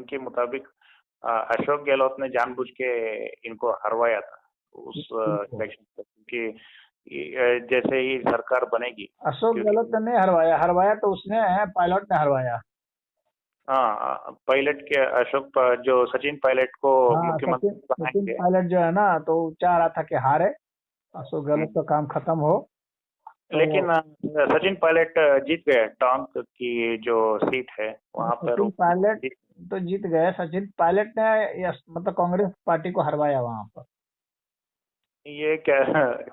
उनके मुताबिक अशोक गहलोत ने जानबूझ के इनको हरवाया था उस इलेक्शन में, क्योंकि जैसे ही सरकार बनेगी। अशोक क्योंकि गहलोत ने नहीं हरवाया, हरवाया तो उसने है, पायलट ने हरवाया। हाँ, पायलट के जो सचिन पायलट को हाँ, मुख्यमंत्री सचिन बनाएंगे। पायलट जो है ना, तो चाह रहा था कि हारे, अशोक गहलोत का हम्म, काम खत्म हो। तो लेकिन सचिन पायलट जीत गए। टोंक की जो सीट है वहां पर सचिन पायलट तो जीत गए, सचिन पायलट ने मतलब कांग्रेस पार्टी को हरवाया वहां पर। ये क्या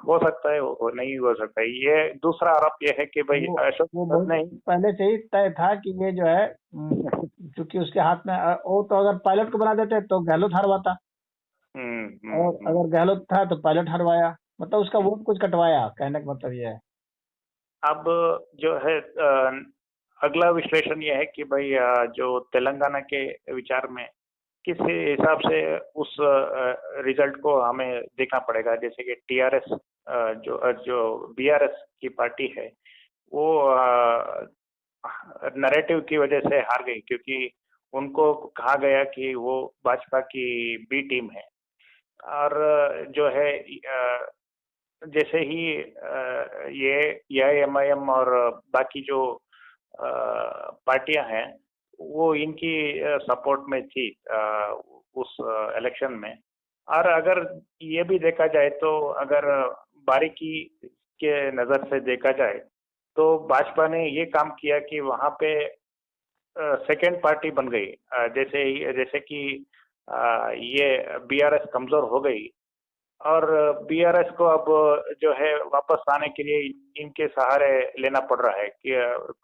हो सकता है, नहीं हो सकता है। ये दूसरा आरोप ये है कि भाई वो अशोक वो गहलोत बहुत ने पहले से ही तय था कि ये जो है क्योंकि उसके हाथ में वो तो अगर पायलट को बना देते तो गहलोत हरवाता, हम्म, और अगर गहलोत था तो पायलट हरवाया, मतलब उसका वोट कुछ कटवाया, कहने का मतलब ये है। अब जो है अगला विश्लेषण ये है कि भाई जो तेलंगाना के विचार में किस हिसाब से उस रिजल्ट को हमें देखना पड़ेगा। जैसे कि टीआरएस जो जो बीआरएस की पार्टी है वो नैरेटिव की वजह से हार गई, क्योंकि उनको कहा गया कि वो भाजपा की बी टीम है। और जो है जैसे ही ये एआईएमआईएम और बाकी जो पार्टियां हैं वो इनकी सपोर्ट में थी उस इलेक्शन में। और अगर ये भी देखा जाए तो अगर बारीकी के नज़र से देखा जाए तो भाजपा ने ये काम किया कि वहां पे सेकेंड पार्टी बन गई। जैसे कि ये बीआरएस कमजोर हो गई और बीआरएस को अब जो है वापस आने के लिए इनके सहारे लेना पड़ रहा है। कि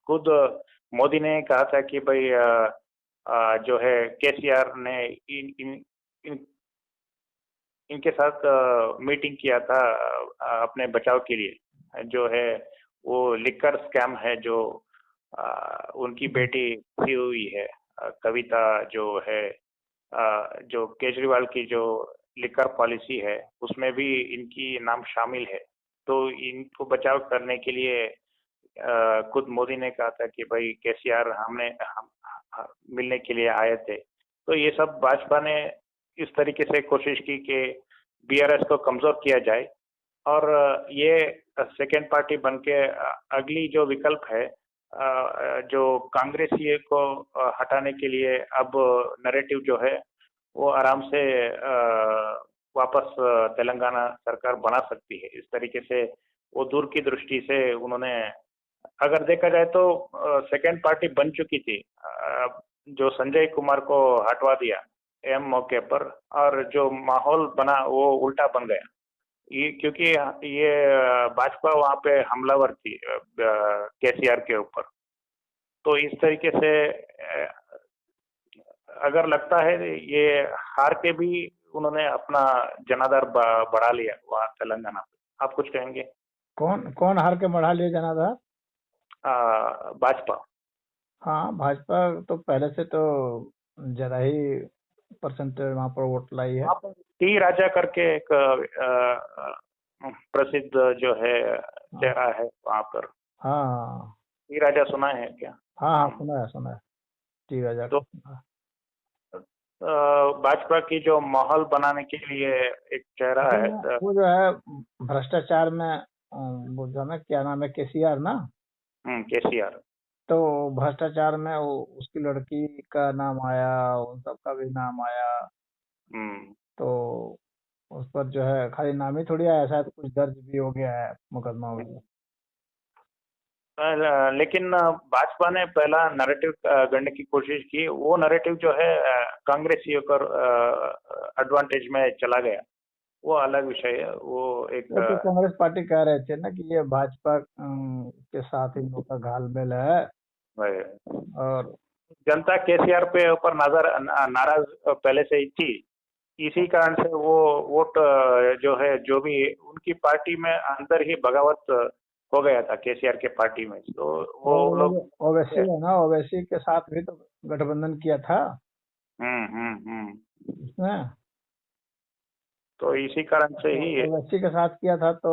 खुद मोदी ने कहा था कि भाई जो है केसीआर ने इन इनके साथ मीटिंग किया था अपने बचाव के लिए। जो है वो लिकर स्कैम है जो उनकी बेटी फंसी हुई है, कविता जो है, जो केजरीवाल की जो लिकर पॉलिसी है उसमें भी इनकी नाम शामिल है। तो इनको बचाव करने के लिए खुद मोदी ने कहा था कि भाई केसीआर हम मिलने के लिए आए थे। तो ये सब भाजपा ने इस तरीके से कोशिश की कि बीआरएस को कमजोर किया जाए और ये सेकेंड पार्टी बन के अगली जो विकल्प है जो कांग्रेसी को हटाने के लिए अब नैरेटिव जो है वो आराम से वापस तेलंगाना सरकार बना सकती है। इस तरीके से वो दूर की दृष्टि से उन्होंने, अगर देखा जाए तो सेकेंड पार्टी बन चुकी थी, जो संजय कुमार को हटवा दिया एम मौके पर, और जो माहौल बना वो उल्टा बन गया। ये क्योंकि ये भाजपा वहां पे हमलावर थी केसीआर के ऊपर। तो इस तरीके से अगर लगता है ये हार के भी उन्होंने अपना जनाधार बढ़ा लिया वहाँ तेलंगाना पे। आप कुछ कहेंगे? कौन कौन हार के बढ़ा लिया जनाधार? भाजपा। हाँ, भाजपा तो पहले से तो ज्यादा ही परसेंटेज वहां पर वोट लाई है। वहाँ पर टी राजा करके एक प्रसिद्ध जो है चेहरा है वहाँ पर। हाँ टी राजा सुना है क्या हाँ हाँ, नाम? सुना है, टी राजा तो का सुना है। भाजपा की जो माहौल बनाने के लिए एक चेहरा है वो जो है भ्रष्टाचार में वो जो है ना, क्या नाम है, केसीआर ना, केसीआर। तो भ्रष्टाचार में वो उसकी लड़की का नाम आया, उन सबका भी नाम आया। हम्म। तो उस पर जो है खाली नाम ही थोड़ी आया, शायद कुछ दर्ज भी हो गया है मुकदमा वगैरह। लेकिन भाजपा ने पहला नैरेटिव गढ़ने की कोशिश की। वो नैरेटिव जो है कांग्रेसियों का एडवांटेज में चला गया। वो अलग विषय है। वो एक वो तो कांग्रेस पार्टी कह रहे थे ना कि ये भाजपा के साथ इन लोग का घालमेल है, और जनता केसीआर पे ऊपर नाराज पहले से ही थी। इसी कारण से वो वोट जो है जो भी उनकी पार्टी में अंदर ही बगावत हो गया था केसीआर के पार्टी में। तो वो और वो लोग, जो ओवैसी है ना, ओवैसी के साथ भी तो गठबंधन किया था उसने। तो इसी कारण से तो ही ओवैसी के साथ किया था, तो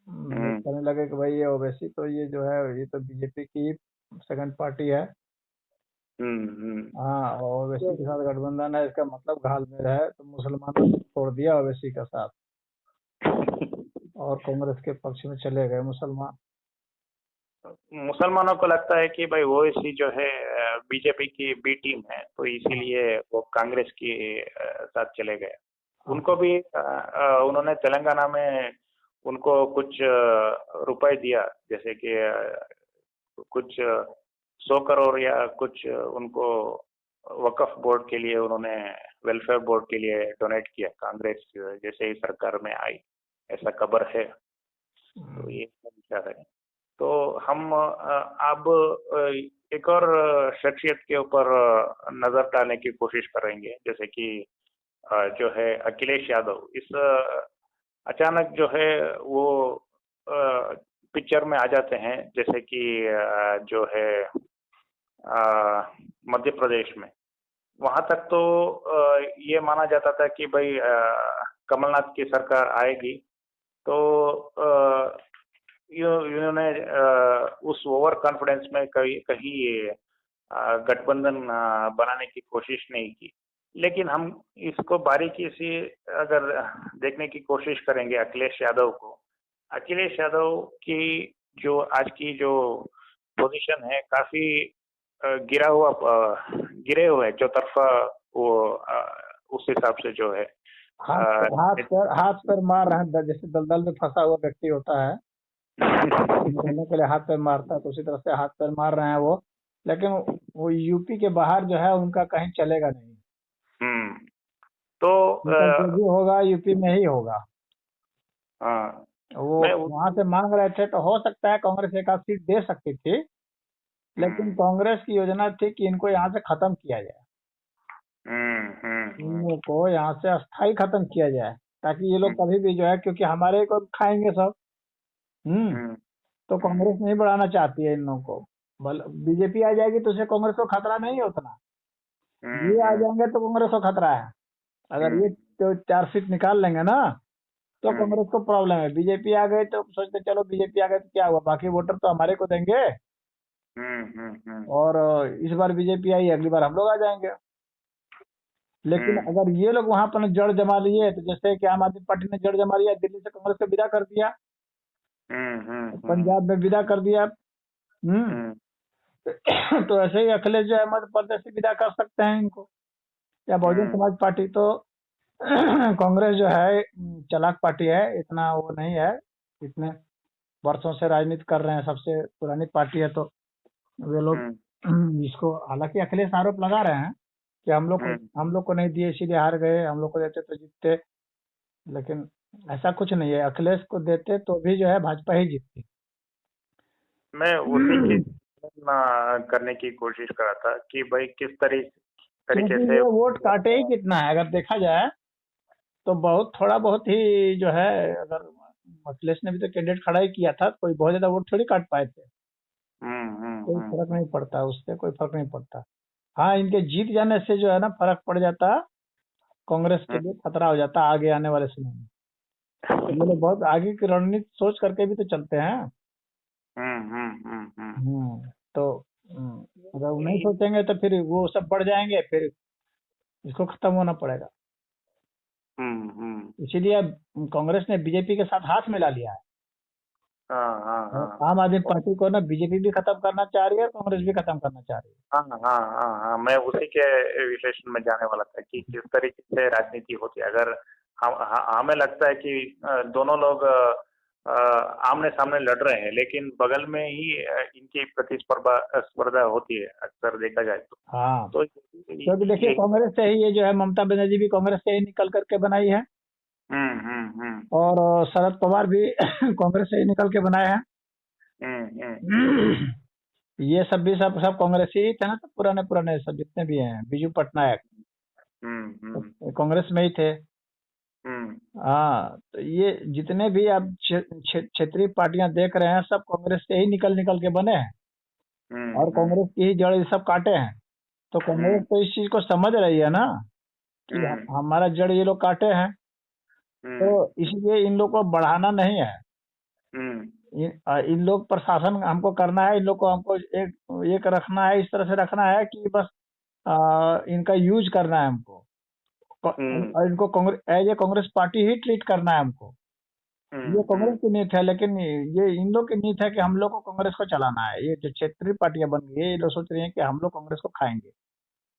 लोग हम्म, कहने लगे कि भाई ये ओवैसी तो ये जो है ये तो बीजेपी की सेकंड पार्टी है। हाँ, और ओवैसी के साथ गठबंधन है, इसका मतलब घालमेल है, तो मुसलमानों ने छोड़ दिया ओवैसी का साथ और कांग्रेस के पक्ष में चले गए मुसलमान। मुसलमानों को लगता है कि भाई ओवैसी जो है बीजेपी की बी टीम है, तो इसीलिए वो कांग्रेस की साथ चले गए। उनको भी उन्होंने तेलंगाना में उनको कुछ रुपए दिया, जैसे कि कुछ 100 करोड़ या कुछ उनको वक्फ बोर्ड के लिए, उन्होंने वेलफेयर बोर्ड के लिए डोनेट किया, कांग्रेस जैसे ही सरकार में आई, ऐसा खबर है। तो ये विचार है। तो हम अब एक और शख्सियत के ऊपर नजर डालने की कोशिश करेंगे, जैसे कि जो है अखिलेश यादव। इस अचानक जो है वो पिक्चर में आ जाते हैं, जैसे कि जो है मध्य प्रदेश में। वहां तक तो ये माना जाता था कि भाई कमलनाथ की सरकार आएगी, तो इन्होंने उस ओवर कॉन्फिडेंस में कहीं गठबंधन बनाने की कोशिश नहीं की। लेकिन हम इसको बारीकी से अगर देखने की कोशिश करेंगे अखिलेश यादव को, अखिलेश यादव की जो आज की जो पोजीशन है, काफी गिरे हुए चौतरफा वो उस हिसाब से जो है हाथ पर मार रहे हैं, जैसे दलदल में फंसा हुआ व्यक्ति होता है निकलने के लिए हाथ पैर मारता है, तो उसी तरह से हाथ पैर मार रहे हैं वो। लेकिन वो यूपी के बाहर जो है उनका कहीं चलेगा नहीं। तो जो भी होगा यूपी में ही होगा। हाँ, वो वहां से मांग रहे थे, तो हो सकता है कांग्रेस एक आध सीट दे सकती थी, लेकिन कांग्रेस की योजना थी कि इनको यहाँ से खत्म किया जाए, इन लोगों को यहाँ से अस्थायी खत्म किया जाए, ताकि ये लोग कभी भी जो है, क्योंकि हमारे को खाएंगे सब। तो कांग्रेस नहीं बढ़ाना चाहती है इन लोगों को। बीजेपी आ जाएगी तो उसे कांग्रेस को खतरा नहीं है उतना, ये आ जाएंगे तो कांग्रेस को खतरा है। अगर ये तो 4 सीट निकाल लेंगे ना, तो कांग्रेस को प्रॉब्लम है। बीजेपी आ गई तो सोचते चलो बीजेपी आ गई तो क्या हुआ, बाकी वोटर तो हमारे को देंगे, और इस बार बीजेपी आई, अगली बार हम लोग आ जाएंगे। लेकिन अगर ये लोग वहां पर जड़ जमा लिए, तो जैसे कि आम आदमी पार्टी ने जड़ जमा लिया, दिल्ली से कांग्रेस को विदा कर दिया, पंजाब में विदा कर दिया, तो ऐसे ही अखिलेश जो है मध्य प्रदेश से विदा कर सकते हैं इनको, या बहुजन समाज पार्टी। तो कांग्रेस जो है चालाक पार्टी है, इतना वो नहीं है, इतने वर्षों से राजनीति कर रहे हैं, सबसे पुरानी पार्टी है। तो वे लोग इसको, हालांकि अखिलेश आरोप लगा रहे हैं कि हम लोग को नहीं दिए इसीलिए हार गए, हम लोग को देते तो जीतते, लेकिन ऐसा कुछ नहीं है। अखिलेश को देते तो भी जो है भाजपा ही जीतती। मैं उसी की करने की कोशिश कर रहा था कि भाई किस तरीके से वोट काटे ही कितना है, अगर देखा जाए तो बहुत थोड़ा बहुत ही जो है। अगर अखिलेश ने भी तो कैंडिडेट खड़ा ही किया था, कोई बहुत ज्यादा वोट थोड़ी काट पाए थे। कोई फर्क नहीं पड़ता, उससे कोई फर्क नहीं पड़ता। हाँ, इनके जीत जाने से जो है ना फर्क पड़ जाता, कांग्रेस के लिए खतरा हो जाता आगे आने वाले समय में। ये लोग बहुत आगे की रणनीति सोच करके भी तो चलते हैं। तो अगर वो नहीं सोचेंगे तो फिर वो सब बढ़ जाएंगे, फिर इसको खत्म होना पड़ेगा। इसीलिए कांग्रेस ने बीजेपी के साथ हाथ मिला लिया है। आम आदमी पार्टी को ना बीजेपी भी खत्म करना चाह रही है, कांग्रेस भी खत्म करना चाह रही है। हाँ, मैं उसी के विश्लेषण में जाने वाला था कि किस तरीके से राजनीति होती है। अगर हमें लगता है कि दोनों लोग आमने सामने लड़ रहे हैं, लेकिन बगल में ही इनकी स्पर्धा होती है, अक्सर देखा जाए तो। हाँ, तो क्योंकि देखिए कांग्रेस से ही ये जो है ममता बनर्जी भी कांग्रेस से ही निकल करके बनाई है, और शरद पवार भी कांग्रेस से ही निकल के बनाए हैं। ये सब भी सब कांग्रेस ही थे ना, तो पुराने सब जितने भी हैं, बीजू पटनायक कांग्रेस में ही थे। हाँ, तो ये जितने भी आप क्षेत्रीय पार्टियां देख रहे हैं, सब कांग्रेस से ही निकल के बने हैं, और कांग्रेस की ही जड़ सब काटे हैं। तो कांग्रेस तो इस चीज को समझ रही है ना कि हमारा जड़ ये लोग काटे हैं, तो इसलिए इन लोग को बढ़ाना नहीं है। इन लोग पर शासन हमको करना है, इन लोग को हमको एक रखना है, इस तरह से रखना है कि बस इनका यूज करना है हमको, और इनको Congress as a Congress party ही ट्रीट करना है हमको। ये कांग्रेस की नीति है, लेकिन ये इन लोग की नीति है कि हम लोग को कांग्रेस को चलाना है। ये जो क्षेत्रीय पार्टियां बन गई है, ये लोग सोच रही हैं कि हम लोग कांग्रेस को खाएंगे।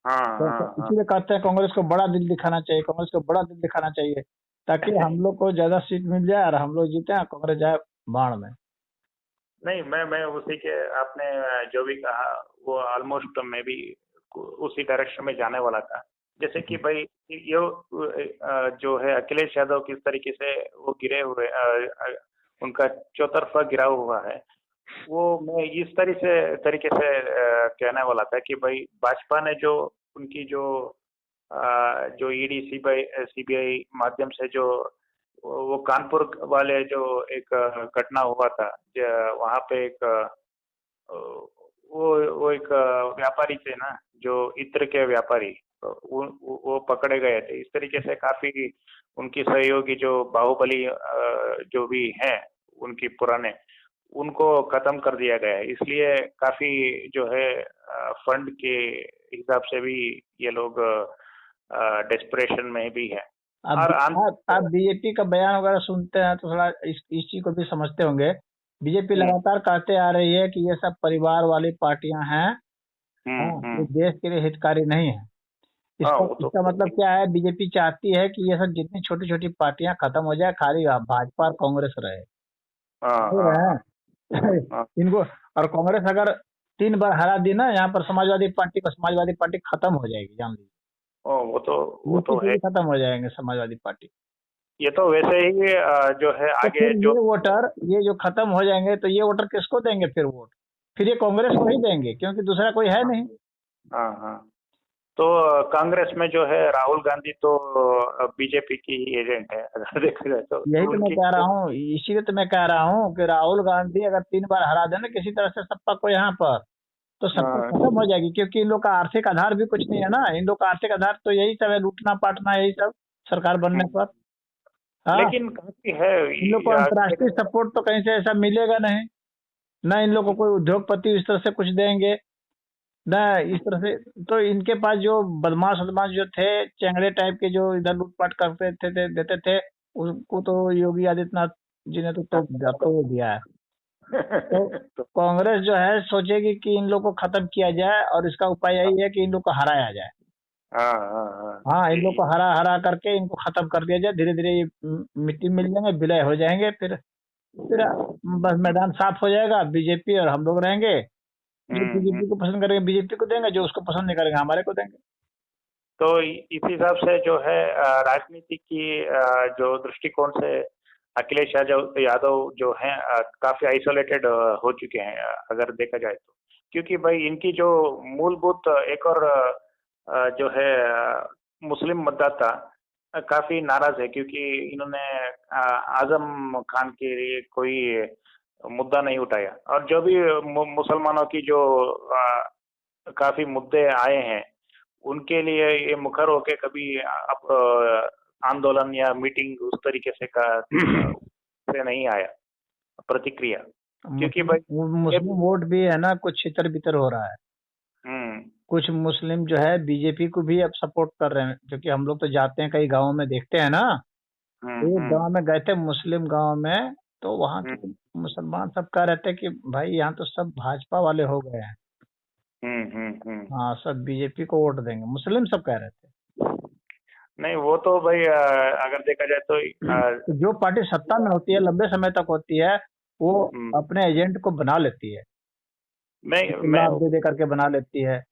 तो इसीलिए कहते हैं कांग्रेस को बड़ा दिल दिखाना चाहिए, कांग्रेस को बड़ा दिल दिखाना चाहिए, ताकि हम लोग को ज्यादा सीट मिल जाए और हम लोग जीते, कांग्रेस जाए बाढ़ में। नहीं, मैं उसी के, आपने जो भी कहा वो ऑलमोस्ट मैं भी उसी डायरेक्शन में जाने वाला था। जैसे कि भाई ये जो है अखिलेश यादव किस तरीके से वो गिरे हुए, उनका चौतरफा गिरा हुआ है, वो मैं इस तरीके से कहने वाला था कि भाई भाजपा ने जो उनकी जो ईडी सीबीआई माध्यम से जो वो कानपुर वाले जो एक घटना हुआ था, वहाँ पे एक वो एक व्यापारी थे ना, जो इत्र के व्यापारी, वो पकड़े गए थे। इस तरीके से काफी उनकी सहयोगी जो बाहुबली जो भी हैं उनकी पुराने, उनको खत्म कर दिया गया है। इसलिए काफी जो है फंड के हिसाब से भी ये लोग डेस्परेशन में भी है। और आप बीजेपी का बयान वगैरह सुनते हैं तो थोड़ा इस चीज को भी समझते होंगे। बीजेपी लगातार कहते आ रही है कि ये सब परिवार वाली पार्टियां हैं, ये देश के लिए हितकारी नहीं है। इसका मतलब क्या है? बीजेपी चाहती है कि ये सब जितनी छोटी छोटी पार्टियां खत्म हो जाए, खाली भाजपा और कांग्रेस रहे। इनको, और कांग्रेस अगर 3 बार हरा दी ना यहाँ पर समाजवादी पार्टी खत्म हो जाएगी, जान लीजिए। वो तो है, खत्म हो जाएंगे समाजवादी पार्टी। ये तो वैसे ही जो है आगे तो ये वोटर, ये जो खत्म हो जाएंगे तो ये वोटर किसको देंगे फिर वोट? फिर ये कांग्रेस को ही देंगे, क्योंकि दूसरा कोई है नहीं। हाँ। तो कांग्रेस में जो है राहुल गांधी तो बीजेपी की एजेंट है, अगर देखा जाए तो। यही तो मैं कह रहा हूँ, इसीलिए तो मैं कह रहा हूँ कि राहुल गांधी अगर 3 बार हरा देना किसी तरह से सत्ता को यहाँ पर, तो सत्ता खत्म हो जाएगी, क्योंकि इन लोग का आर्थिक आधार भी कुछ नहीं है ना। इन लोग का आर्थिक आधार तो यही सब है, लूटना पाटना, यही सब सरकार बनने पर। लेकिन काफी है, इन लोग को अंतर्राष्ट्रीय सपोर्ट तो कहीं से ऐसा मिलेगा नहीं ना। इन लोग को कोई उद्योगपति इस तरह से कुछ देंगे ना, इस तरह से। तो इनके पास जो बदमाश जो थे, चेंगड़े टाइप के, जो इधर लूटपाट करते थे देते थे, उनको तो योगी आदित्यनाथ जी ने तो दिया है। तो कांग्रेस जो है सोचेगी कि इन लोग को खत्म किया जाए, और इसका उपाय यही है कि इन लोग को हराया जाए। हाँ, इन लोग को हरा करके इनको खत्म कर दिया जाए। धीरे धीरे ये मिट्टी मिल जाएंगे, विलय हो जाएंगे, फिर बस मैदान साफ हो जाएगा। बीजेपी और हम लोग रहेंगे। जो बीजेपी को पसंद करेंगे बीजेपी को देंगे, जो उसको पसंद नहीं करेंगे हमारे को देंगे। तो इस हिसाब से जो है राजनीति की जो दृष्टिकोण से अखिलेश यादव जो हैं काफी आइसोलेटेड हो चुके हैं, अगर देखा जाए तो। क्योंकि भाई इनकी जो मूलभूत एक और जो है मुस्लिम मतदाता काफी नाराज है, क्योंकि इन्होंने आजम खान के लिए कोई मुद्दा नहीं उठाया। और जो भी मुसलमानों की जो काफी मुद्दे आए हैं, उनके लिए ये मुखर होके कभी आंदोलन या मीटिंग उस तरीके से से नहीं आया प्रतिक्रिया। क्योंकि भाई मुस्लिम वोट भी है ना, कुछ छितर बितर हो रहा है। कुछ मुस्लिम जो है बीजेपी को भी अब सपोर्ट कर रहे हैं, क्योंकि हम लोग तो जाते हैं कई गाँव में, देखते हैं ना। एक गाँव में गए थे, मुस्लिम गाँव में, तो वहाँ के मुसलमान सब कह रहे थे कि भाई यहाँ तो सब भाजपा वाले हो गए हैं। हाँ, सब बीजेपी को वोट देंगे, मुस्लिम सब कह रहे थे। नहीं, वो तो भाई अगर देखा जाए तो जो पार्टी सत्ता में होती है, लंबे समय तक होती है, वो अपने एजेंट को बना लेती है, लाभ दे करके बना लेती है।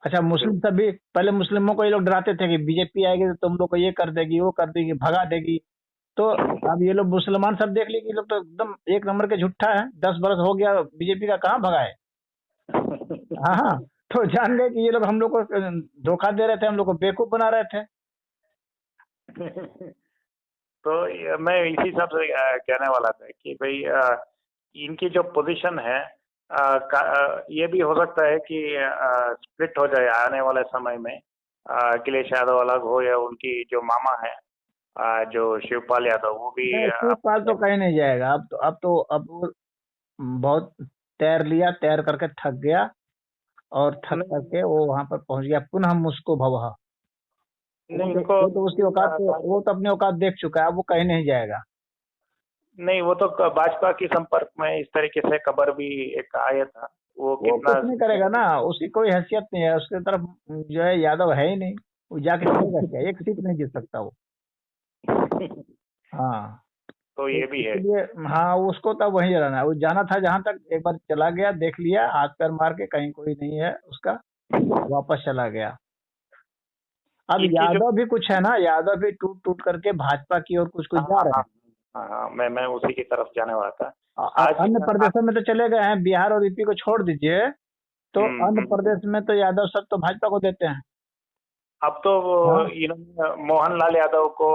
अच्छा, मुस्लिम सभी पहले मुस्लिमों को ये लोग डराते थे कि बीजेपी आएगी तो तुम लोग को ये कर देगी, वो कर देगी, भगा देगी। तो अब ये लोग मुसलमान सब देख लिए कि लोग तो एकदम 1 नंबर के झूठा है। 10 बरस हो गया बीजेपी का, कहाँ भगाए। हाँ, तो जान गए कि ये लोग हम लोग को धोखा दे रहे थे, हम लोग को बेवकूफ बना रहे थे। तो मैं इसी हिसाब से कहने वाला था कि भाई इनकी जो पोजीशन है, ये भी हो सकता है कि स्प्लिट हो जाए आने वाले समय में। अखिलेश यादव अलग हो या उनकी जो मामा है जो शिवपाल यादव वो भी नहीं, शिवपाल तो कहीं नहीं जाएगा। अब वो बहुत तैर लिया, तैर करके थक गया, और थक नहीं करके वो वहां पर पहुंच गया, पुनः मुझको भवः। नहीं इनको वो तो उसकी औकात, तो वो तो अपनी औकात देख चुका है, अब वो कहीं नहीं जाएगा। नहीं वो तो भाजपा के संपर्क में इस तरीके से खबर भी एक आया था। वो वो कितना कुछ नहीं करेगा ना, उसकी कोई हैसियत नहीं है, उसके तरफ जो है यादव है ही नहीं। वो जाके करेगा क्या? एक सीट नहीं जीत सकता वो। हाँ, तो तो ये भी है। इसलिए हाँ, उसको तब वहीं रहना है। वो जाना था जहां तक, एक बार चला गया, देख लिया, हाथ पैर मार के कहीं कोई नहीं है उसका, वापस चला गया। अब इनकी जो यादव भी कुछ है ना, यादव भी टूट टूट करके भाजपा की ओर कुछ कुछ हाँ जा हाँ रहे हाँ हैं। हाँ हाँ, मैं उसी की तरफ जाने वाला था। आज अन्य प्रदेशों में तो चले गए हैं, बिहार और यूपी को छोड़ दीजिए, तो अन्य हम्म। प्रदेश में तो यादव सब तो भाजपा को देते हैं। अब तो वो हाँ। इन्होंने मोहनलाल यादव को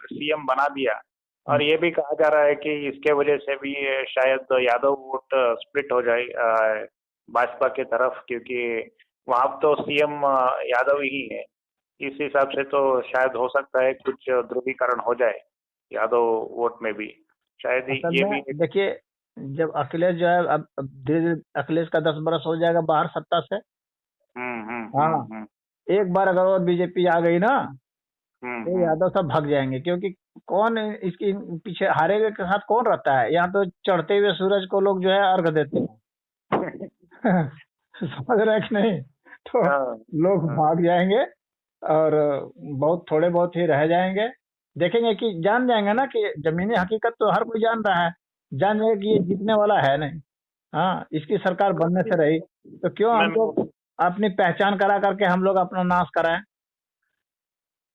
सीएम बना दिया। और ये भी कहा जा रहा है कि इसके वजह से भी शायद यादव वोट स्प्लिट हो जाए भाजपा के तरफ, क्योंकि वहां तो सीएम यादव ही है। इस हिसाब से तो शायद हो सकता है कुछ ध्रुवीकरण हो जाए यादव वोट में भी। शायद असल ये में भी एक देखिए, जब अखिलेश जो है, अब धीरे धीरे अखिलेश का 10 बरस हो जाएगा बाहर सत्ता से। हाँ, हम्म। एक बार अगर और बीजेपी आ गई ना, तो हम्म। यादव सब भाग जाएंगे, क्योंकि कौन इसकी पीछे, हारे हुए के साथ कौन रहता है? यहाँ तो चढ़ते हुए सूरज को लोग जो है अर्घ देते हैं। समझ रहे हैं कि नहीं? तो हाँ लोग हाँ भाग जाएंगे, और बहुत थोड़े बहुत ही रह जाएंगे। देखेंगे कि जान जाएंगे ना कि जमीनी हकीकत तो हर कोई जान रहा है, जान जाएगा कि ये जीतने वाला है नहीं। हाँ, इसकी सरकार बनने से रही, तो क्यों हमको मैं अपनी पहचान करा करके हम लोग अपना नाश कराएं?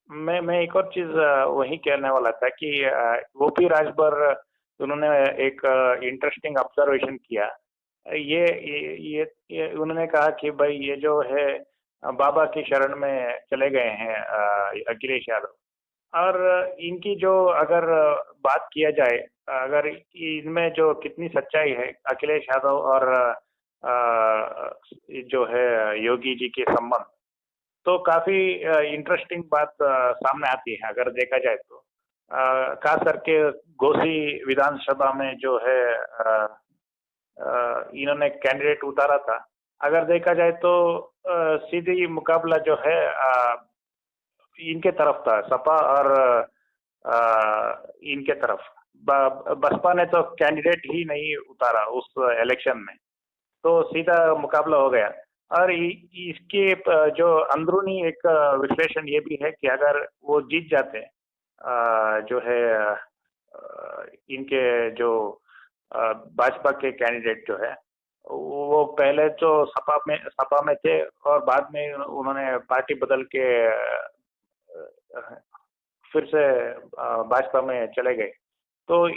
मैं एक और चीज वही कहने वाला था कि ओपी राजभर उन्होंने एक इंटरेस्टिंग ऑब्जर्वेशन किया। ये उन्होंने कहा कि भाई ये जो है बाबा की शरण में चले गए हैं अखिलेश यादव। और इनकी जो अगर बात किया जाए, अगर इनमें जो कितनी सच्चाई है अखिलेश यादव और जो है योगी जी के संबंध, तो काफी इंटरेस्टिंग बात सामने आती है अगर देखा जाए तो। खास करके घोसी विधानसभा में जो है इन्होंने कैंडिडेट उतारा था। अगर देखा जाए तो सीधी मुकाबला जो है इनके तरफ था, सपा और इनके तरफ। बसपा ने तो कैंडिडेट ही नहीं उतारा उस इलेक्शन में, तो सीधा मुकाबला हो गया। और इसके जो अंदरूनी एक विश्लेषण ये भी है कि अगर वो जीत जाते हैं जो है इनके जो भाजपा के कैंडिडेट जो है, वो पहले तो सपा में थे और बाद में उन्होंने पार्टी बदल के फिर से भाजपा में चले गए। तो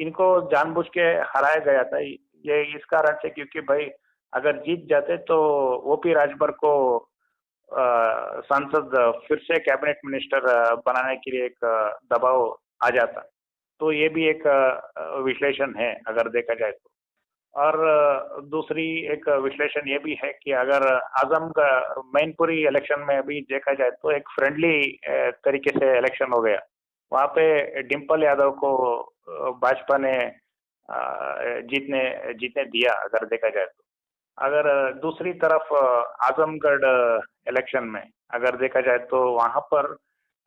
इनको जानबूझ के हराया गया था ये इस कारण से, क्योंकि भाई अगर जीत जाते तो ओपी राजभर को सांसद फिर से कैबिनेट मिनिस्टर बनाने के लिए एक दबाव आ जाता। तो ये भी एक विश्लेषण है अगर देखा जाए तो। और दूसरी एक विश्लेषण ये भी है कि अगर आजम का मैनपुरी इलेक्शन में भी देखा जाए तो एक फ्रेंडली तरीके से इलेक्शन हो गया। वहाँ पे डिम्पल यादव को भाजपा ने जीतने जीतने दिया अगर देखा जाए तो। अगर दूसरी तरफ आजमगढ़ इलेक्शन में अगर देखा जाए तो वहाँ पर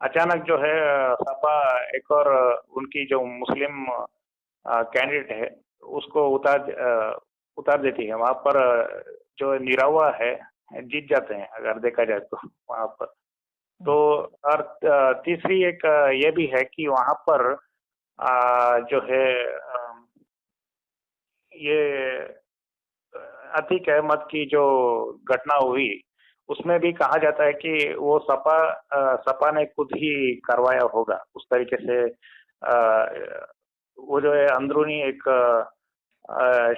अचानक जो है सपा एक और उनकी जो मुस्लिम कैंडिडेट है उसको उतार देती है। वहाँ पर जो निरावा है जीत जाते हैं अगर देखा जाए तो वहाँ पर। तो और तीसरी एक ये भी है कि वहाँ पर जो है ये अतीक अहमद की जो घटना हुई उसमें भी कहा जाता है कि वो सपा ने खुद ही करवाया होगा उस तरीके से। वो जो है अंदरूनी एक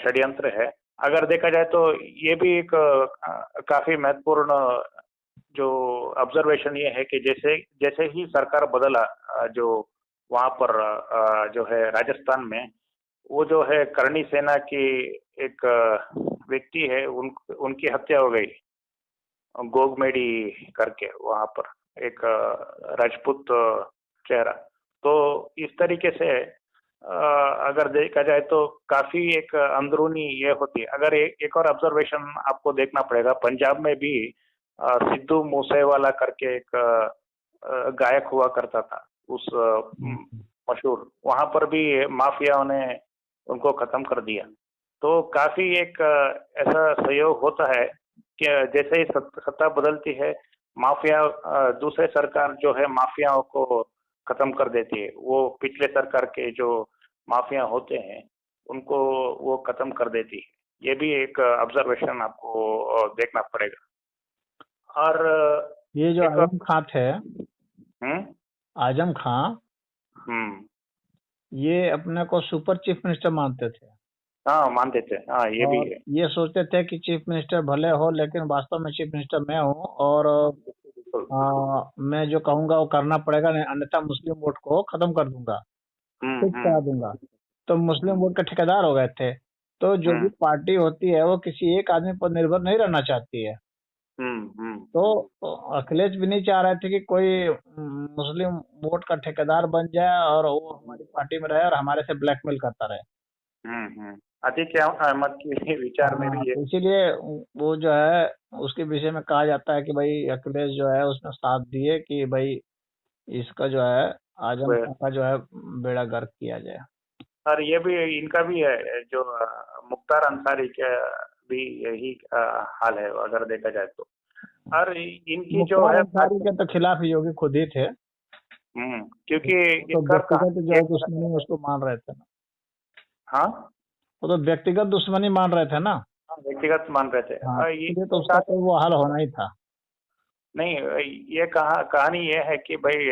षड्यंत्र है। अगर देखा जाए तो ये भी एक काफी महत्वपूर्ण जो ऑब्जर्वेशन ये है कि जैसे जैसे ही सरकार बदला जो वहां पर जो है राजस्थान में, वो जो है करणी सेना की एक व्यक्ति है उनकी हत्या हो गई गोगमेडी करके वहां पर एक राजपूत चेहरा। तो इस तरीके से अगर देखा जाए तो काफी एक अंदरूनी ये होती है। अगर एक और ऑब्जर्वेशन आपको देखना पड़ेगा, पंजाब में भी सिद्धू मूसेवाला करके एक गायक हुआ करता था, उस मशहूर, वहां पर भी माफियाओं ने उनको खत्म कर दिया। तो काफी एक ऐसा सहयोग होता है कि जैसे ही सत्ता बदलती है, माफिया दूसरे सरकार जो है माफियाओं को खत्म कर देती है। वो पिछले सरकार के जो माफिया होते हैं उनको वो खत्म कर देती है। ये भी एक ऑब्जर्वेशन आपको देखना पड़ेगा। और ये जो एक और आजम खां थे, आजम खां, ये अपने को सुपर चीफ मिनिस्टर मानते थे। हाँ, मानते थे। हाँ, ये भी है। ये सोचते थे कि चीफ मिनिस्टर भले हो, लेकिन वास्तव में चीफ मिनिस्टर मैं हूँ, और मैं जो कहूंगा वो करना पड़ेगा, नहीं अन्यथा मुस्लिम वोट को खत्म कर दूंगा, फिक्स करा दूंगा। तो मुस्लिम वोट के ठेकेदार हो गए थे। तो जो भी पार्टी होती है वो किसी एक आदमी पर निर्भर नहीं रहना चाहती है। तो अखिलेश भी नहीं चाह रहे थे कि कोई मुस्लिम वोट का ठेकेदार बन जाए और वो हमारी पार्टी में रहे और हमारे से ब्लैकमेल करता रहे। अतीक अहमद के विचार में भी है। इसीलिए वो जो है उसके विषय में कहा जाता है कि भाई अखिलेश जो है उसने साथ दिए कि भाई इसका जो है आजम खां का जो है बेड़ा गर्क किया जाए। और ये भी इनका भी है, जो मुख्तार अंसारी का भी यही हाल है अगर देखा जाए तो। और इनकी जो है अंसारी के तो खिलाफ योगी खुद ही थे, क्योंकि तो व्यक्तिगत जो है दुश्मनी उसको मान रहे थे ना। हाँ, वो तो व्यक्तिगत दुश्मनी मान रहे थे ना। व्यक्तिगत मान रहे थे। ये तो उसका तो वो हाल होना ही था। नहीं, ये कहानी ये है कि भाई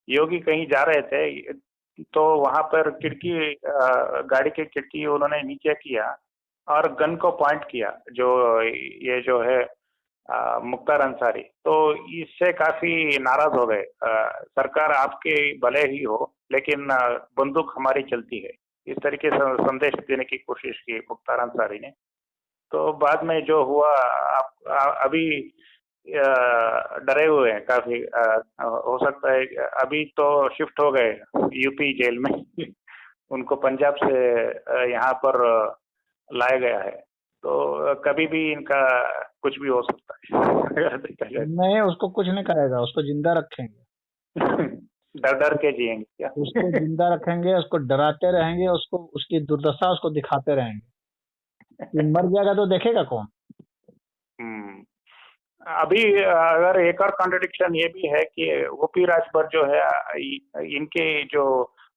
योगी कहीं जा रहे थे तो वहां पर खिड़की, गाड़ी की खिड़की उन्होंने नीचे किया और गन को पॉइंट किया, जो ये जो है मुख्तार अंसारी। तो इससे काफी नाराज हो गए। सरकार आपके भले ही हो, लेकिन बंदूक हमारी चलती है, इस तरीके से संदेश देने की कोशिश की मुख्तार अंसारी ने। तो बाद में जो हुआ, अभी डरे हुए हैं काफी। हो सकता है अभी तो शिफ्ट हो गए यूपी जेल में उनको पंजाब से यहाँ पर लाया गया है। तो कभी भी इनका कुछ भी हो सकता है। नहीं, उसको कुछ नहीं करेगा, उसको जिंदा रखेंगे। डर डर के जिएंगे क्या? उसको जिंदा रखेंगे, उसको डराते रहेंगे, उसको उसकी दुर्दशा उसको दिखाते रहेंगे। मर जाएगा तो देखेगा कौन? अभी अगर एक और कॉन्ट्रडिक्शन ये भी है कि ओपी राजभर जो है इनके जो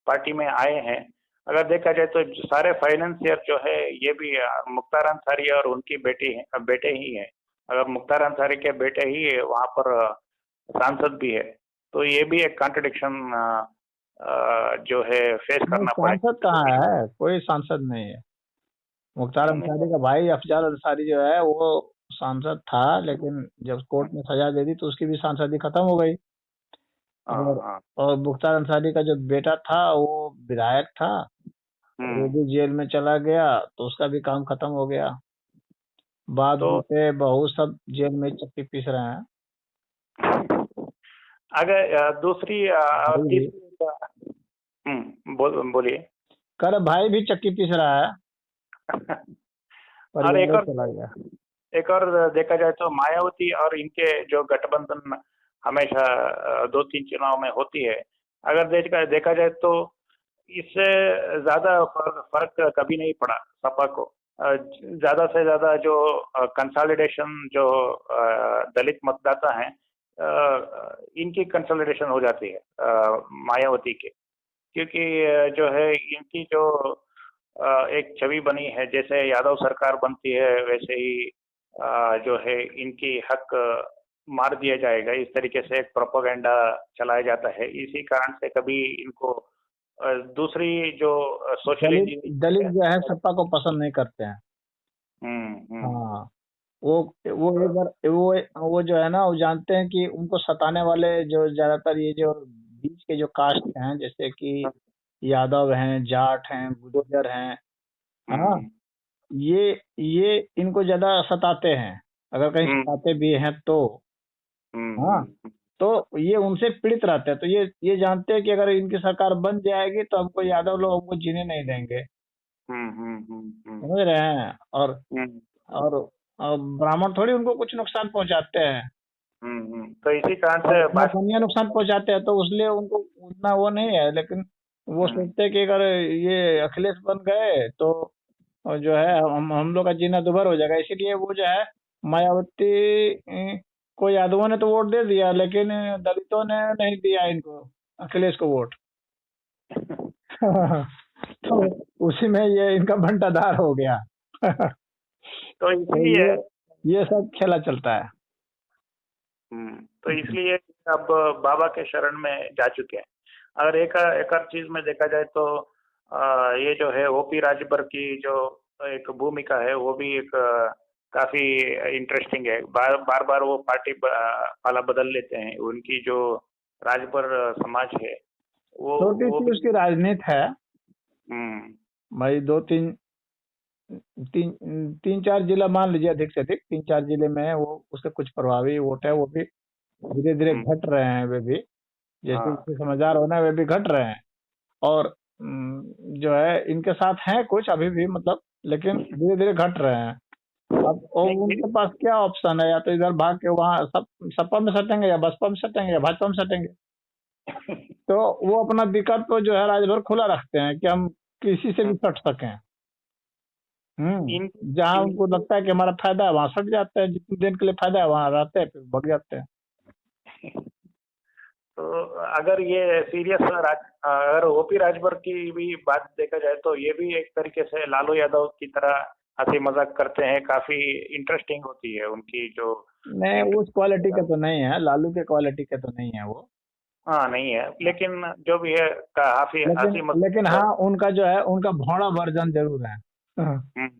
पार्टी में आए हैं, अगर देखा जाए तो सारे फाइनेंसियर जो है ये भी मुख्तार अंसारी और उनकी बेटे ही हैं। अगर मुख्तार अंसारी के बेटे ही वहां पर सांसद भी है, तो ये भी एक कॉन्ट्रडिक्शन जो है फेस करना पड़ेगा। सांसद कहाँ है? कोई सांसद नहीं है। मुख्तार अंसारी का भाई अफजल अंसारी जो है वो सांसद था, लेकिन जब कोर्ट ने सजा दे दी तो उसकी भी सांसदी खत्म हो गई। और मुख्तार अंसारी का जो बेटा था वो विधायक था, वो भी जेल में चला गया, तो उसका भी काम खत्म हो गया। बाप बेटे बहू सब जेल में चक्की पीस रहे हैं। अगर दूसरी बोलिए। कर भाई भी चक्की पीस रहा है। और एक और देखा जाए तो मायावती और इनके जो गठबंधन हमेशा 2-3 चुनाव में होती है, अगर देखा जाए तो इससे ज्यादा फर्क कभी नहीं पड़ा सपा को। ज्यादा से ज्यादा जो कंसोलिडेशन जो दलित मतदाता हैं, इनकी कंसोलिडेशन हो जाती है मायावती के, क्योंकि जो है इनकी जो एक छवि बनी है, जैसे यादव सरकार बनती है वैसे ही जो है इनकी हक मार दिया जाएगा, इस तरीके से एक प्रोपेगेंडा चलाया जाता है। इसी कारण से कभी इनको दूसरी जो सोशलिस्ट दलित जो है सपा को पसंद नहीं करते हैं। हाँ, वो एक बार वो जो है ना, वो जानते हैं कि उनको सताने वाले जो ज्यादातर ये जो बीच के जो कास्ट हैं, जैसे कि यादव हैं, जाट हैं, गुर्जर हैं, हाँ, ये इनको ज्यादा सताते हैं, अगर कहीं सताते भी हैं तो। हाँ, तो ये उनसे पीड़ित रहते हैं, तो ये जानते हैं कि अगर इनकी सरकार बन जाएगी तो हमको यादव लोग हमको जीने नहीं देंगे, समझ रहे हैं। हम्म, और और ब्राह्मण थोड़ी उनको कुछ नुकसान पहुंचाते हैं, तो इसी कारण और से अपना बात। कन्या नुकसान पहुंचाते हैं, तो इसलिए उनको उतना वो नहीं है। लेकिन वो हम्म, सोचते हैं कि अगर ये अखिलेश बन गए तो जो है हम लोग का जीना दुभर हो जाएगा, इसीलिए वो जो है मायावती को यादवों ने तो वोट दे दिया, लेकिन दलितों ने नहीं दिया इनको, अखिलेश को वोट। तो उसी में ये इनका बंटाधार हो गया। तो तो इसलिए ये सब खेला चलता है। तो इसलिए अब बाबा के शरण में जा चुके हैं। अगर एक और चीज में देखा जाए तो ये जो है ओपी राजभर की जो एक भूमिका है वो भी एक काफी इंटरेस्टिंग है। बार बार बार वो पार्टी पाला बदल लेते हैं। उनकी जो राजभर समाज है छोटी वो सी भी। उसकी राजनीति है हम्म, भाई। दो तीन तीन तीन चार जिला मान लीजिए, अधिक से अधिक 3-4 जिले में है, वो उसके कुछ प्रभावी वोट है, वो भी धीरे धीरे हम्म, घट रहे हैं वे भी। जैसे हाँ, जैसे समझदार होना है वे भी घट रहे हैं। और जो है इनके साथ हैं कुछ अभी भी, मतलब, लेकिन धीरे धीरे घट रहे हैं। अब और नहीं, उनके पास क्या ऑप्शन है, या तो इधर भाग के वहाँ सब सपा में सटेंगे, या बसपा में सटेंगे, या भाजपा में सटेंगे। तो वो अपना विकल्प तो जो है राजभर खुला रखते हैं कि हम किसी से भी सट सकें। इन जहाँ उनको इनकी लगता है कि हमारा फायदा है वहां सट जाते हैं, जितने दिन के लिए फायदा है वहां रहते हैं, फिर भग जाते हैं। तो अगर ये सीरियस अगर ओपी राजभर की भी बात देखा जाए तो ये भी एक तरीके से लालू यादव की तरह हंसी मजाक करते हैं। काफी इंटरेस्टिंग होती है उनकी जो नहीं, इंटर। उस क्वालिटी के तो नहीं है, लालू के क्वालिटी के तो नहीं है वो। हाँ, नहीं है, लेकिन जो भी है काफी लेकिन हंसी लेकिन मजाक। हाँ, उनका जो है उनका भौड़ा वर्जन जरूर है। हाँ, हम्म,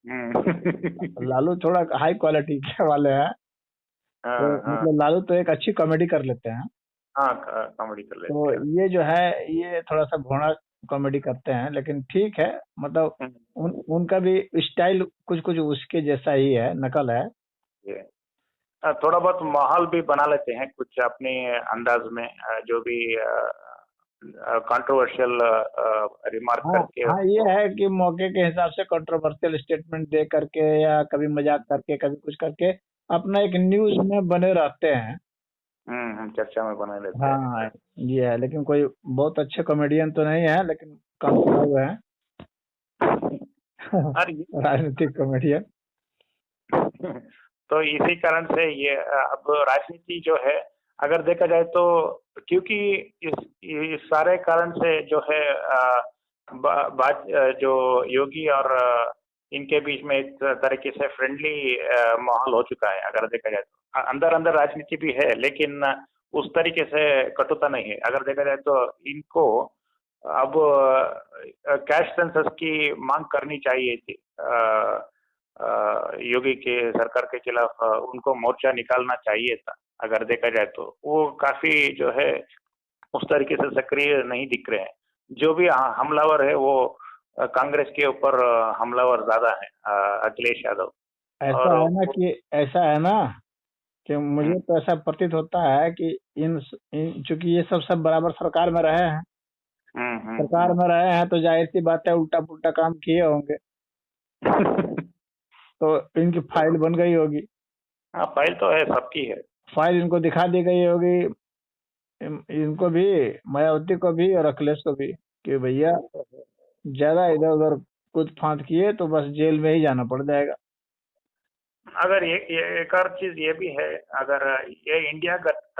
हम्म, लालू थोड़ा हाई क्वालिटी के वाले हैं। तो हाँ, हाँ, मतलब लालू तो एक अच्छी कॉमेडी कर लेते हैं। हाँ, कॉमेडी कर तो लेते हैं। ये जो है ये थोड़ा सा भौड़ा कॉमेडी करते हैं, लेकिन ठीक है। मतलब हम्म, उनका भी स्टाइल कुछ कुछ उसके जैसा ही है, नकल है। ये थोड़ा बहुत माहौल भी बना लेते हैं कुछ अपने अंदाज में, जो भी कंट्रोवर्शियल रिमार्क हाँ करके हाँ, ये उसको। है कि मौके के हिसाब से कंट्रोवर्शियल स्टेटमेंट दे करके, या कभी मजाक करके, कभी कुछ करके अपना एक न्यूज में बने रहते हैं। चर्चा में बना लेते हैं। हाँ, ये है। लेकिन कोई बहुत अच्छे कॉमेडियन तो नहीं है, लेकिन काम चलाए हुए हैं। और ये राजनीतिक कॉमेडियन। तो इसी कारण से ये अब राजनीति जो है अगर देखा जाए तो, क्योंकि इस सारे कारण से जो है बात जो योगी और इनके बीच में एक तरीके से फ्रेंडली माहौल हो चुका है। अगर देखा जाए तो अंदर अंदर राजनीति भी है, लेकिन उस तरीके से कटुता नहीं है। अगर देखा जाए तो इनको अब कैश सेंसस की मांग करनी चाहिए थी। योगी के सरकार के खिलाफ उनको मोर्चा निकालना चाहिए था। अगर देखा जाए तो वो काफी जो है उस तरीके से सक्रिय नहीं दिख रहे हैं। जो भी हमलावर है वो कांग्रेस के ऊपर हमलावर ज्यादा है, अखिलेश यादव। ऐसा और है ना कि ऐसा है ना कि हम्म, मुझे तो ऐसा प्रतीत होता है कि चूंकि ये सब बराबर सरकार में रहे हैं, हम्म, सरकार में रहे हैं, तो जाहिर सी बात है उल्टा पुल्टा काम किए होंगे, तो इनकी फाइल तो बन गई होगी। हाँ, फाइल तो है, सबकी है। फाइल इनको दिखा दी गई होगी, इनको भी, मायावती को भी और अखिलेश को भी, कि भैया ज्यादा इधर उधर कूद फांद किए तो बस जेल में ही जाना पड़ जाएगा। अगर ये एक और चीज ये भी है। अगर ये इंडिया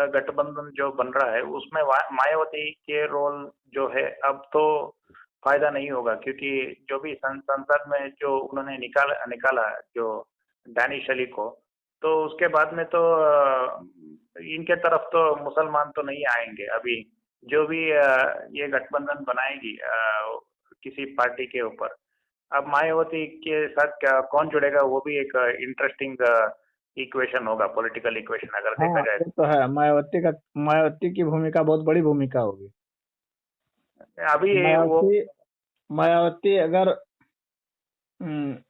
गठबंधन जो बन रहा है उसमें मायावती के रोल जो है अब तो फायदा नहीं होगा, क्योंकि जो भी संसद में जो उन्होंने निकाला निकाला जो दानिश अली को, तो उसके बाद में तो इनके तरफ तो मुसलमान तो नहीं आएंगे अभी। जो भी ये गठबंधन बनाएगी किसी पार्टी के ऊपर, अब मायावती के साथ क्या कौन जुड़ेगा वो भी एक इंटरेस्टिंग इक्वेशन होगा, पॉलिटिकल इक्वेशन अगर देखा हाँ, जाए ये तो है। मायावती की भूमिका बहुत बड़ी भूमिका होगी। तो। अभी वो मायावती मायावती अगर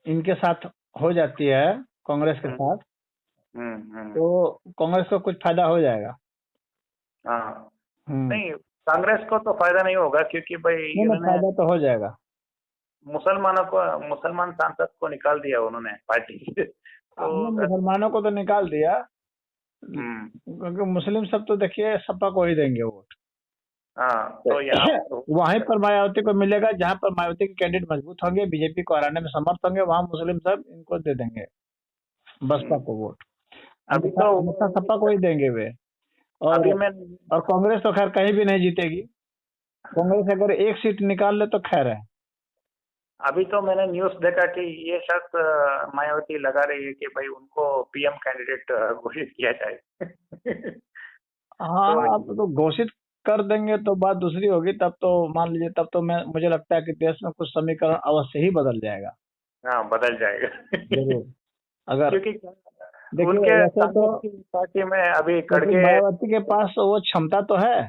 इनके साथ हो जाती है, कांग्रेस के हम्म, साथ, हम्म, तो कांग्रेस को कुछ फायदा हो जाएगा। हाँ, हम्म। नहीं कांग्रेस को तो फायदा नहीं होगा क्योंकि भाई नहीं नहीं, इन्होंने फायदा तो हो जाएगा। मुसलमान सांसद को निकाल दिया उन्होंने पार्टी से। तो हमने मुसलमानों को तो निकाल दिया, हम्म, क्योंकि मुस्लिम सब तो देखिए सपा को ही देंगे वोट। हाँ तो यहाँ पर वहीं पर मायावती को मिलेगा, जहां पर मायावती के कैंडिडेट मजबूत होंगे, बीजेपी को हराने में समर्थ होंगे, वहां मुस्लिम सब इनको दे देंगे, बसपा हम्म, को वोट। अभी अन्यथा तो अन्यथा सपा को ही देंगे वे। और अभी मैं और कांग्रेस तो खैर कहीं भी नहीं जीतेगी। कांग्रेस अगर एक सीट निकाल ले तो खैर है। अभी तो मैंने न्यूज़ देखा कि ये शर्त मायावती लगा रही है कि भाई उनको पीएम कैंडिडेट घोषित किया जाए। तो हाँ, अब तो घोषित कर देंगे तो बात दूसरी होगी, तब तो मान लीजिए, तब तो मैं मुझे लगता है कि देश में कुछ समीकरण अवश्य ही बदल जाएगा। हाँ बदल जाएगा। जरूर। अगर क्योंकि देखिए उनके वैसे तो, कांग्रेस की पार्टी में अभी लेकिन खड़गे। मायावती के पास वो क्षमता तो है।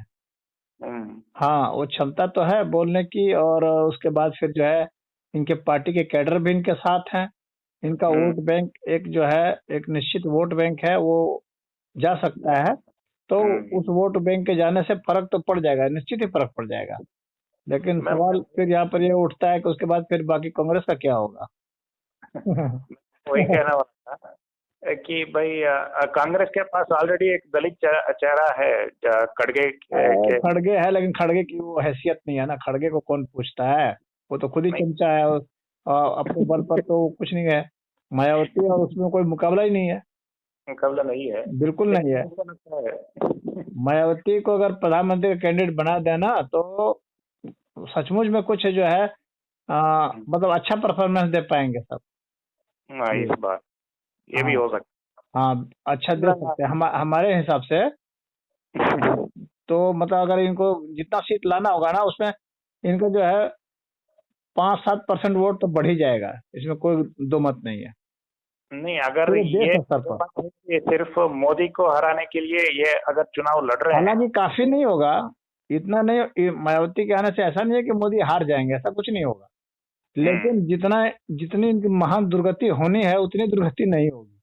हम्म, हाँ, वो क्षमता तो है बोलने की, और उसके बाद फिर जो है इनके पार्टी के कैडर भी इनके साथ हैं। इनका हम्म, वोट बैंक एक जो है, एक निश्चित वोट बैंक है, वो जा सकता है। तो हम्म। उस वोट बैंक के जाने से फर्क तो पड़ जाएगा, निश्चित ही फर्क पड़ जाएगा। लेकिन मैं सवाल फिर यहाँ पर ये उठता है कि उसके बाद फिर बाकी कांग्रेस का क्या होगा। वही कहना वाला था कि भाई कांग्रेस के पास ऑलरेडी एक दलित चेहरा है खड़गे के। खड़गे है, लेकिन खड़गे की वो हैसियत नहीं है ना, खड़गे को कौन पूछता है। वो तो खुद ही नहीं चमचा है, और अपने बल पर तो कुछ नहीं है। मायावती और उसमें कोई मुकाबला ही नहीं है। मुकाबला नहीं है। बिल्कुल नहीं लेकिन है। मुझे लगता है मायावती को अगर प्रधानमंत्री का कैंडिडेट बना देना तो सचमुच में कुछ जो है, मतलब अच्छा परफॉर्मेंस दे पाएंगे सब हाँ इस ये। बार ये भी हाँ हो सकता हाँ, अच्छा दे सकते हैं हमारे हिसाब से। तो मतलब अगर इनको जितना सीट लाना होगा ना, उसमें इनका जो है 5-7% वोट तो बढ़ ही जाएगा, इसमें कोई दो मत नहीं है, है। नहीं अगर पूरे देश ये स्तर पर। बात है कि सिर्फ मोदी को हराने के लिए ये अगर चुनाव लड़ रहे हैं। हालांकि काफी नहीं होगा, इतना नहीं, मायावती के आने से ऐसा नहीं है कि मोदी हार जाएंगे, ऐसा कुछ नहीं होगा। हम्म, लेकिन जितना जितनी इनकी महान दुर्गति होनी है उतनी दुर्गति नहीं होगी।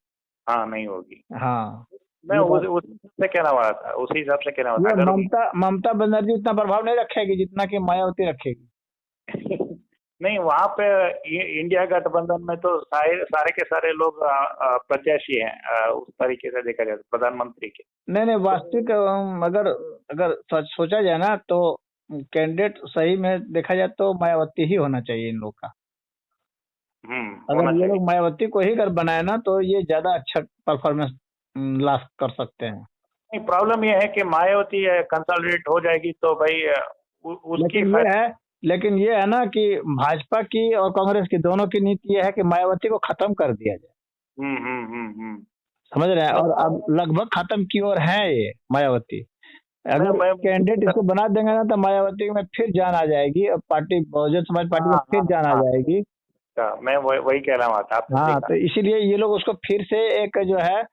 हाँ नहीं होगी। हाँ, मैं ये उस बात। उस हिसाब से कहना वाला था, उसी हिसाब से कहना वाला ये था अगर ममता ममता बनर्जी उतना प्रभाव नहीं रखेगी जितना कि मायावती रखेगी। नहीं वहां पे इंडिया गठबंधन में तो सारे सारे के सारे लोग प्रत्याशी हैं उस तरीके से देखा जाए तो प्रधानमंत्री के। नहीं नहीं, तो वास्तविक अगर अगर सोचा जाए ना तो कैंडिडेट सही में देखा जाए तो मायावती ही होना चाहिए इन लोग का। अगर होना ये चाहिए। लोग मायावती को ही अगर बनाए ना तो ये ज्यादा अच्छा परफॉर्मेंस ला कर सकते हैं। नहीं प्रॉब्लम ये है कि मायावती कंसोलिडेट हो जाएगी तो भाई उसकी लेकिन ये फायदा। है लेकिन ये है ना कि भाजपा की और कांग्रेस की दोनों की नीति ये है कि मायावती को खत्म कर दिया जाए। हम्म। समझ रहे हैं, नहीं और अब लगभग खत्म की ओर है ये मायावती। अगर मैं कैंडिडेट इसको बना देंगे ना तो मायावती में फिर जान आ जाएगी, और पार्टी बहुजन समाज पार्टी में हाँ फिर हाँ जान आ हाँ जाएगी। मैं वही कह रहा था आपने सही हाँ, कहा। तो इसीलिए ये लोग उसको फिर से एक जो है,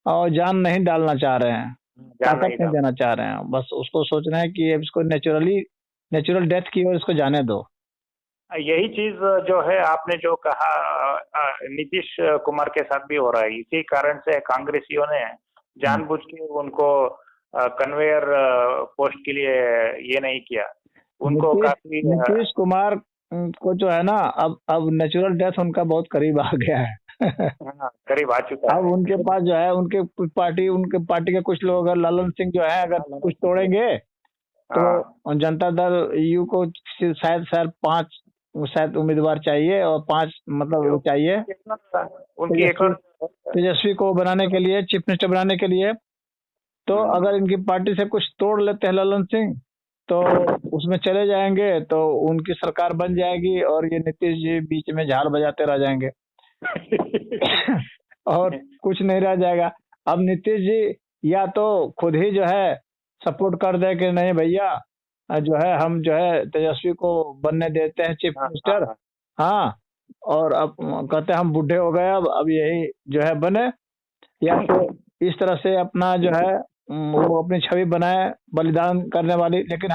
और जान नहीं डालना चाह रहे हैं, जान ताकत नहीं नहीं था। देना चाह रहे हैं, बस उसको सोच रहे हैं कि अब इसको नेचुरल डेथ की ओर इसको जाने दो। यही चीज जो है आपने जो कहा नीतीश कुमार के साथ भी हो रहा है, इसी कारण से कांग्रेसियों ने हम्म। जानबूझ के उनको कन्वेयर पोस्ट के लिए ये नहीं किया। उनको नीतीश काफी नीतीश कुमार को जो है ना, अब नेचुरल डेथ उनका बहुत करीब आ गया है। हाँ, करीब आ चुका अब है। उनके पास जो है, उनके पार्टी के कुछ लोग, अगर ललन सिंह जो है अगर कुछ तोड़ेंगे हाँ तो जनता दल यू को शायद शायद 5 शायद उम्मीदवार चाहिए, और 5 मतलब वो चाहिए उनकी एक तेजस्वी और तेजस्वी को बनाने के लिए, चीफ मिनिस्टर बनाने के लिए। तो हम्म, अगर इनकी पार्टी से कुछ तोड़ लेते हैं ललन सिंह, तो उसमें चले जाएंगे तो उनकी सरकार बन जाएगी, और ये नीतीश जी बीच में झाल बजाते रह जाएंगे। और कुछ नहीं रह जाएगा। अब नीतीश जी या तो खुद ही जो है सपोर्ट कर दे कि नहीं भैया, जो है हम जो है तेजस्वी को बनने देते हैं चीफ हाँ हाँ मिनिस्टर। हाँ हाँ, और अब कहते हैं हम बूढ़े हो गए, अब यही जो है बने, या फिर इस तरह से अपना जो है वो अपनी छवि बनाए बलिदान करने वाली। लेकिन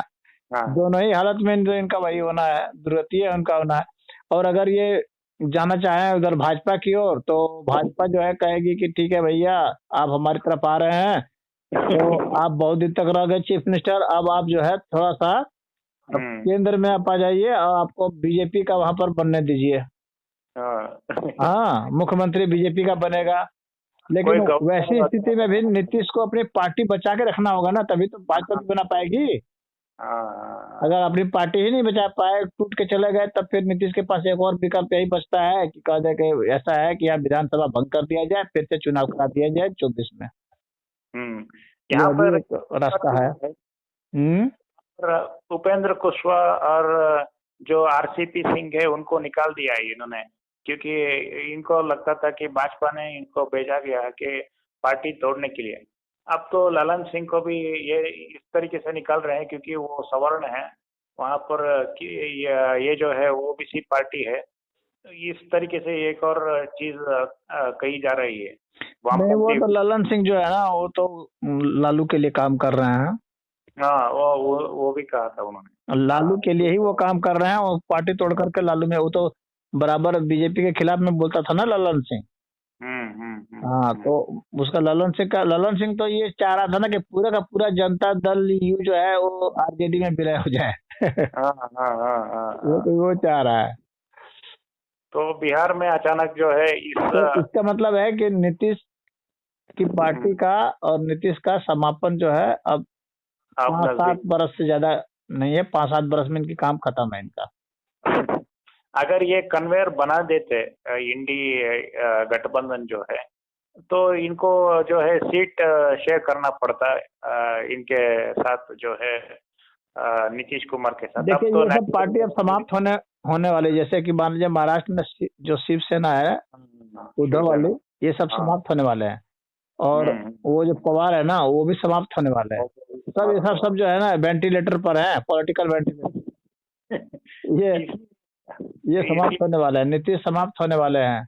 हाँ दोनों ही हालत में जो इनका वही होना है, दुर्गति है उनका होना है। और अगर ये जाना चाहें उधर भाजपा की ओर, तो भाजपा जो है कहेगी कि ठीक है भैया, आप हमारी तरफ आ रहे हैं तो आप बहुत दिन तक रह गए चीफ मिनिस्टर, अब आप जो है थोड़ा सा अब केंद्र में आप आ जाइए और आपको बीजेपी का वहां पर बनने दीजिए। हाँ। हाँ, मुख्यमंत्री बीजेपी का बनेगा, लेकिन वैसी स्थिति में भी नीतीश को अपनी पार्टी बचा के रखना होगा ना, तभी तो भाजपा भी बना पाएगी। अगर अपनी पार्टी ही नहीं बचा पाए, टूट के चले गए, तब फिर नीतीश के पास एक और विकल्प यही बचता है कि कह दे कि ऐसा है कि यहाँ विधानसभा भंग कर दिया जाए, फिर से चुनाव करा दिया जाए 24 में। यहाँ पर एक रास्ता है। उपेंद्र कुशवाहा और जो आरसीपी सिंह है उनको निकाल दिया है इन्होंने, क्योंकि इनको लगता था कि भाजपा ने इनको भेजा गया कि पार्टी तोड़ने के लिए। अब तो ललन सिंह को भी ये इस तरीके से निकाल रहे हैं क्योंकि वो सवर्ण है वहां पर ये जो है वो ओबीसी पार्टी है। इस तरीके से एक और चीज कही जा रही है। नहीं, वो तो ललन सिंह जो है ना, वो तो लालू के लिए काम कर रहे हैं। हाँ, वो भी कहा था उन्होंने, लालू के लिए ही वो काम कर रहे हैं। और पार्टी तोड़ करके लालू में, वो तो बराबर बीजेपी के खिलाफ में बोलता था ना ललन सिंह। हाँ, तो उसका ललन सिंह तो ये चाह रहा था ना कि पूरा का पूरा जनता दल यू जो है वो आरजेडी में विलय हो जाए। वो चाह रहा है। तो बिहार में अचानक जो है इसका मतलब है कि नीतीश की पार्टी का और नीतीश का समापन जो है अब 5-7 बरस से ज्यादा नहीं है, 5-7 बरस में इनकी काम खत्म है इनका। अगर ये कन्वेयर बना देते इंडी गठबंधन जो है, तो इनको जो है सीट शेयर करना पड़ता है इनके साथ जो है नीतीश कुमार के साथ। देखिए, ये सब पार्टी अब समाप्त होने वाली, जैसे कि मान लीजिए महाराष्ट्र में जो शिवसेना है, उद्धव वाले, ये सब समाप्त होने वाले हैं। और वो जो पवार है ना, वो भी समाप्त होने वाले हैं। सब ये सब जो है ना वेंटिलेटर पर है, पॉलिटिकल वेंटिलेटर। ये समाप्त होने वाला है, नीतीश समाप्त होने वाले हैं।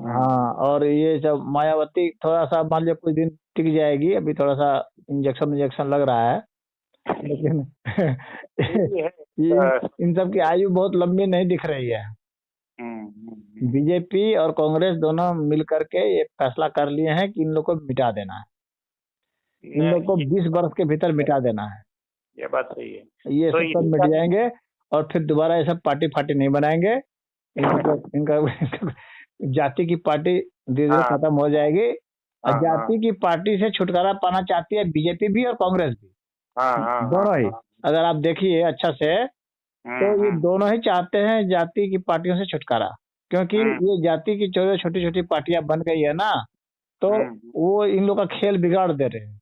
हाँ, और ये जब मायावती थोड़ा सा मान लीजिए कुछ दिन टिक जाएगी, अभी थोड़ा सा इंजेक्शन लग रहा है, लेकिन इन सब की आयु बहुत लंबी नहीं दिख रही है। बीजेपी और कांग्रेस दोनों मिलकर के एक फैसला कर लिए हैं कि इन लोग को मिटा देना है, इन लोग को 20 वर्ष के भीतर मिटा देना है। ये बात सही है। ये तो सब मिट जाएंगे और फिर दोबारा ये सब पार्टी नहीं बनाएंगे। इनका जाति की पार्टी धीरे धीरे खत्म हो जाएगी। और जाति की पार्टी से छुटकारा पाना चाहती है बीजेपी भी और कांग्रेस भी, दोनों ही। अगर आप देखिए अच्छा से, तो ये दोनों ही चाहते हैं जाति की पार्टियों से छुटकारा, क्योंकि ये जाति की छोटी छोटी पार्टियां बन गई है ना, तो वो इन लोग का खेल बिगाड़ दे रहे हैं।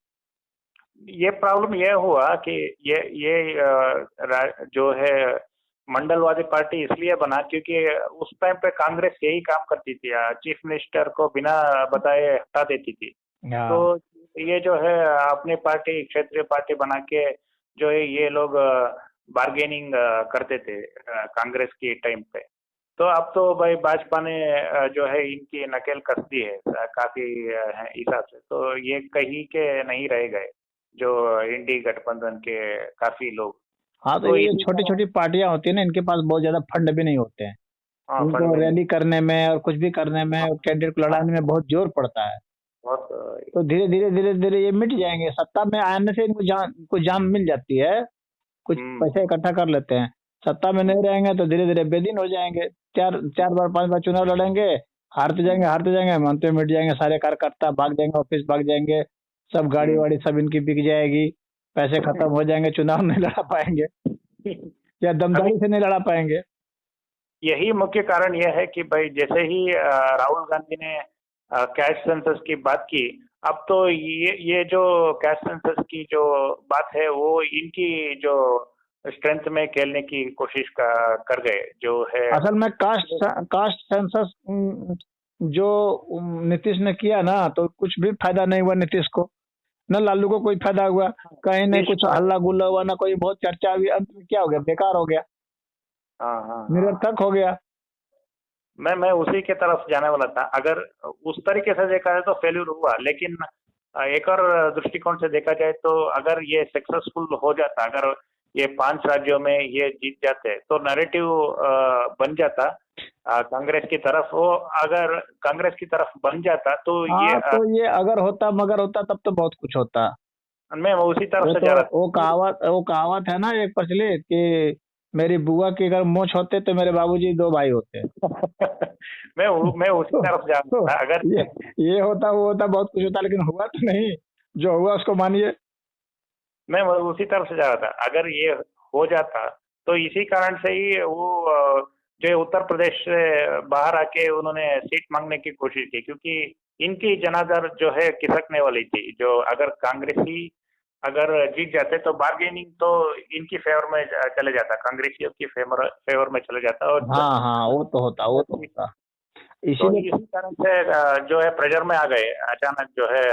ये प्रॉब्लम ये हुआ कि ये जो है मंडलवादी पार्टी इसलिए बना क्योंकि उस टाइम पे कांग्रेस यही काम करती थी, चीफ मिनिस्टर को बिना बताए हटा देती थी। तो ये जो है अपनी पार्टी क्षेत्रीय पार्टी बना के जो है ये लोग बार्गेनिंग करते थे कांग्रेस की टाइम पे। तो अब तो भाई भाजपा ने जो है इनकी नकेल कस दी है काफी हिसाब से, तो ये कहीं के नहीं रह गए जो इंडी गठबंधन के काफी लोग। हाँ, तो ये छोटी छोटी पार्टियां होती है ना, इनके पास बहुत ज्यादा फंड भी नहीं होते हैं। इनको रैली करने में और कुछ भी करने में, कैंडिडेट को लड़ाने में बहुत जोर पड़ता है। तो धीरे धीरे ये मिट जाएंगे। सत्ता में आने से इनको जान मिल जाती है, कुछ पैसे इकट्ठा कर लेते हैं। सत्ता में नहीं रहेंगे तो धीरे धीरे बेदीन हो जाएंगे। 4 बार 5 बार चुनाव लड़ेंगे, हारते जाएंगे, मंत्री मिट जाएंगे, सारे कार्यकर्ता भाग जाएंगे, ऑफिस भाग जाएंगे, सब गाड़ी वाड़ी सब इनकी बिक जाएगी, पैसे खत्म हो जाएंगे, चुनाव नहीं लड़ा पाएंगे या दमदारी से नहीं लड़ा पाएंगे। यही मुख्य कारण यह है कि भाई जैसे ही राहुल गांधी ने कैश सेंसस की बात की, अब तो ये जो कैश सेंसस की जो बात है वो इनकी जो स्ट्रेंथ में खेलने की कोशिश कर गए जो है। असल में कास्ट सेंसस जो नीतीश ने किया ना, तो कुछ भी फायदा नहीं हुआ नीतीश को, न लालू को कोई फायदा हुआ, कहीं नहीं कुछ हल्ला गुल्ला हुआ, ना कोई बहुत चर्चा हुई। अंत में क्या हो गया? बेकार हो गया, निरर्थक हो गया। मैं उसी के तरफ जाने वाला था। अगर उस तरीके से देखा जाए तो फेल्यूर हुआ, लेकिन एक और दृष्टिकोण से देखा जाए तो अगर ये सक्सेसफुल हो जाता, अगर ये 5 राज्यों में ये जीत जाते तो नैरेटिव बन जाता कांग्रेस की तरफ, वो अगर कांग्रेस की तरफ बन जाता तो ये हाँ, तो ये अगर होता मगर होता तब तो बहुत कुछ होता। मैं उसी तरफ वो से तो जा रहा वो कहावत है ना एक प्रचलित कि मेरी बुआ की अगर मूंछ होते तो मेरे बाबूजी 2 भाई होते। था। मैं उसी तो, तरफ जा तो रहा था। अगर ये होता वो होता बहुत कुछ होता, लेकिन हुआ तो नहीं। जो हुआ उसको मानिए। मैं उसी तरफ से जा रहा था, अगर ये हो जाता तो इसी कारण से ही वो जो उत्तर प्रदेश से बाहर आके उन्होंने सीट मांगने की कोशिश की, क्योंकि इनकी जनादर जो है खिसकने वाली थी। जो अगर कांग्रेसी अगर जीत जाते तो बार्गेनिंग तो इनकी फेवर में चले जाता, कांग्रेसियों की फेवर में चले जाता। और हाँ हाँ, वो तो होता। तो इसीलिए इसी कारण से जो है प्रेशर में आ गए अचानक, जो है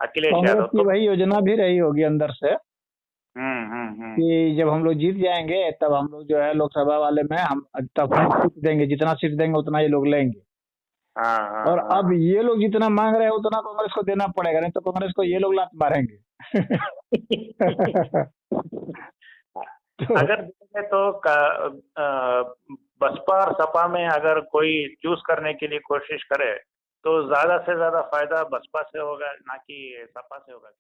अखिलेश कांग्रेस यादव की तो। वही योजना भी रही होगी अंदर से हम्म। कि जब हम लोग जीत जाएंगे तब हम लोग जो है लोकसभा वाले में हम तब हम सीट देंगे, जितना सीट देंगे उतना ये लोग लेंगे। हाँ हाँ और अब हाँ। ये लोग जितना मांग रहे हैं उतना कांग्रेस को देना पड़ेगा, नहीं तो कांग्रेस को ये लोग लात मारेंगे। तो अगर देखें तो बसपा और सपा में अगर कोई चूज करने के लिए कोशिश करे तो ज्यादा से ज्यादा फायदा बसपा से होगा, ना कि सपा से होगा।